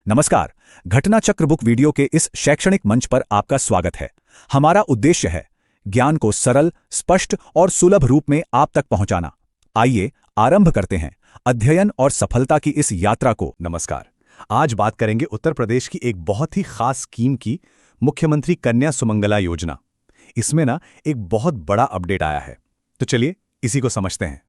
नमस्कार। घटना चक्र बुक वीडियो के इस शैक्षणिक मंच पर आपका स्वागत है। हमारा उद्देश्य है ज्ञान को सरल, स्पष्ट और सुलभ रूप में आप तक पहुंचाना। आइए आरंभ करते हैं अध्ययन और सफलता की इस यात्रा को। नमस्कार। आज बात करेंगे उत्तर प्रदेश की एक बहुत ही खास स्कीम की, मुख्यमंत्री कन्या सुमंगला योजना। इसमें एक बहुत बड़ा अपडेट आया है, तो चलिए इसी को समझते हैं।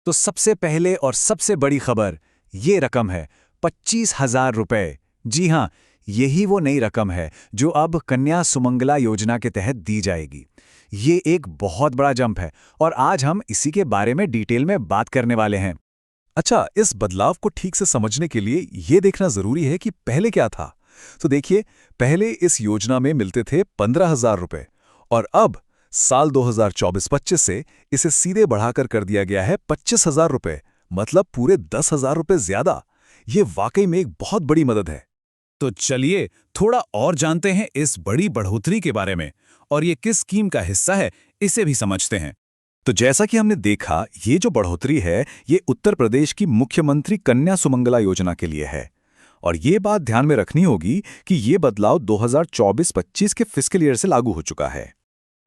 तो सबसे पहले और सबसे बड़ी खबर ये रकम है 25,000 रुपए। जी हाँ, यही वो नई रकम है जो अब कन्या सुमंगला योजना के तहत दी जाएगी। ये एक बहुत बड़ा जंप है और आज हम इसी के बारे में डिटेल में बात करने वाले हैं। अच्छा, इस बदलाव को ठीक से समझने के लिए ये देखना जरूरी है कि पहले क्या था। तो देखिए, पहले इस योजना में मिलते थे 15,000 रुपए और अब साल 2024-25 से इसे सीधे बढ़ाकर कर दिया गया है 25,000 रुपए, मतलब पूरे 10,000 रुपए ज्यादा। ये वाकई में एक बहुत बड़ी मदद है। तो चलिए थोड़ा और जानते हैं इस बड़ी बढ़ोतरी के बारे में और ये किस स्कीम का हिस्सा है, इसे भी समझते हैं। तो जैसा कि हमने देखा, ये जो बढ़ोतरी है ये उत्तर प्रदेश की मुख्यमंत्री कन्या सुमंगला योजना के लिए है। और ये बात ध्यान में रखनी होगी कि ये बदलाव 2024-25 के फिस्कल ईयर से लागू हो चुका है।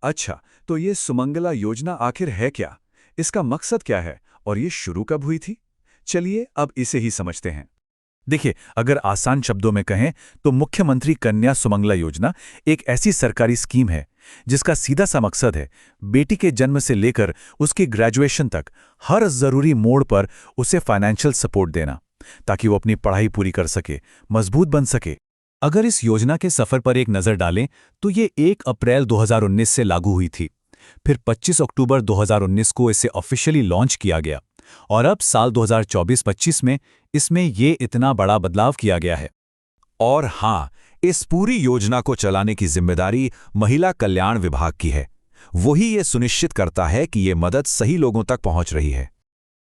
अच्छा, तो ये सुमंगला योजना आखिर है क्या? इसका मकसद क्या है और ये शुरू कब हुई थी? चलिए अब इसे ही समझते हैं। देखिए, अगर आसान शब्दों में कहें तो मुख्यमंत्री कन्या सुमंगला योजना एक ऐसी सरकारी स्कीम है जिसका सीधा सा मकसद है बेटी के जन्म से लेकर उसकी ग्रेजुएशन तक हर जरूरी मोड़ पर उसे फाइनेंशियल सपोर्ट देना, ताकि वो अपनी पढ़ाई पूरी कर सके, मजबूत बन सके। अगर इस योजना के सफर पर एक नजर डालें तो ये 1 अप्रैल 2019 से लागू हुई थी। फिर 25 अक्टूबर 2019 को इसे ऑफिशियली लॉन्च किया गया और अब साल 2024-25 में इसमें ये इतना बड़ा बदलाव किया गया है। और हाँ, इस पूरी योजना को चलाने की जिम्मेदारी महिला कल्याण विभाग की है। वही ये सुनिश्चित करता है कि ये मदद सही लोगों तक पहुंच रही है।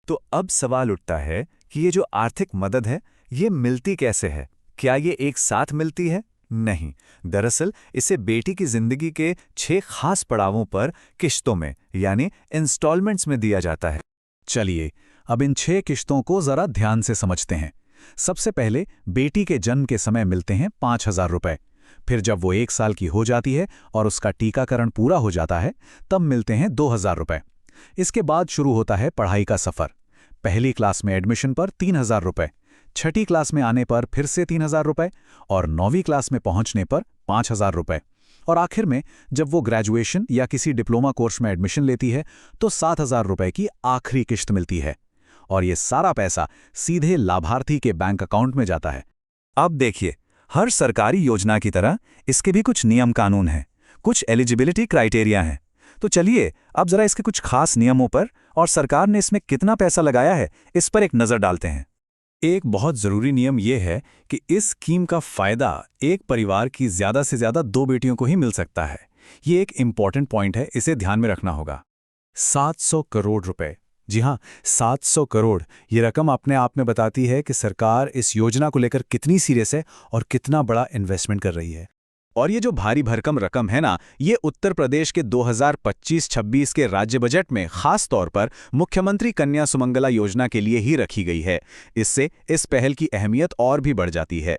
तो अब सवाल उठता है कि ये जो आर्थिक मदद है ये मिलती कैसे है? क्या ये एक साथ मिलती है? नहीं, दरअसल इसे बेटी की जिंदगी के 6 खास पड़ावों पर किश्तों में यानी इंस्टॉलमेंट्स में दिया जाता है। चलिए अब इन 6 किश्तों को जरा ध्यान से समझते हैं। सबसे पहले बेटी के जन्म के समय मिलते हैं 5,000 रुपए। फिर जब वो 1 साल की हो जाती है और उसका टीकाकरण पूरा हो जाता है तब मिलते हैं 2,000 रुपए। इसके बाद शुरू होता है पढ़ाई का सफर। पहली क्लास में एडमिशन पर 3,000 रुपए, छठी क्लास में आने पर फिर से 3,000 रुपए और 9वीं क्लास में पहुंचने पर 5,000 रुपए। और आखिर में जब वो ग्रेजुएशन या किसी डिप्लोमा कोर्स में एडमिशन लेती है तो 7,000 रुपए की आखिरी किश्त मिलती है। और ये सारा पैसा सीधे लाभार्थी के बैंक अकाउंट में जाता है। अब देखिए, हर सरकारी योजना की तरह इसके भी कुछ नियम कानून हैं, कुछ एलिजिबिलिटी क्राइटेरिया हैं। तो चलिए अब जरा इसके कुछ खास नियमों पर और सरकार ने इसमें कितना पैसा लगाया है इस पर एक नजर डालते हैं। एक बहुत जरूरी नियम यह है कि इस स्कीम का फायदा एक परिवार की ज्यादा से ज्यादा 2 बेटियों को ही मिल सकता है। ये एक इंपॉर्टेंट पॉइंट है, इसे ध्यान में रखना होगा। 700 करोड़ रुपए, जी हाँ 700 करोड़। ये रकम अपने आप में बताती है कि सरकार इस योजना को लेकर कितनी सीरियस है और कितना बड़ा इन्वेस्टमेंट कर रही है। और ये जो भारी भरकम रकम है ना, ये उत्तर प्रदेश के 2025-26 के राज्य बजट में खास तौर पर मुख्यमंत्री कन्या सुमंगला योजना के लिए ही रखी गई है। इससे इस पहल की अहमियत और भी बढ़ जाती है।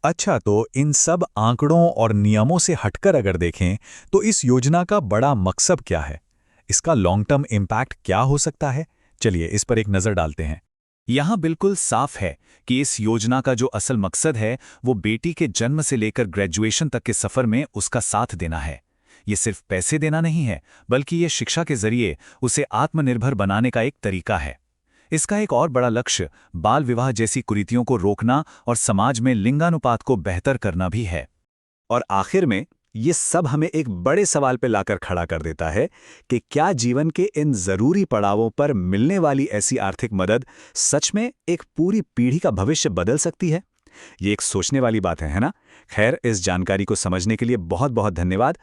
अच्छा, तो इन सब आंकड़ों और नियमों से हटकर अगर देखें तो इस योजना का बड़ा मकसद क्या है? इसका लॉन्ग टर्म इम्पैक्ट क्या हो सकता है? चलिए इस पर एक नजर डालते हैं। यहाँ बिल्कुल साफ है कि इस योजना का जो असल मकसद है वो बेटी के जन्म से लेकर ग्रेजुएशन तक के सफर में उसका साथ देना है। ये सिर्फ पैसे देना नहीं है, बल्कि ये शिक्षा के जरिए उसे आत्मनिर्भर बनाने का एक तरीका है। इसका एक और बड़ा लक्ष्य बाल विवाह जैसी कुरीतियों को रोकना और समाज में लिंगानुपात को बेहतर करना भी है। और आखिर में ये सब हमें एक बड़े सवाल पे लाकर खड़ा कर देता है कि क्या जीवन के इन जरूरी पड़ावों पर मिलने वाली ऐसी आर्थिक मदद सच में एक पूरी पीढ़ी का भविष्य बदल सकती है? ये एक सोचने वाली बात है ना? खैर, इस जानकारी को समझने के लिए बहुत बहुत धन्यवाद।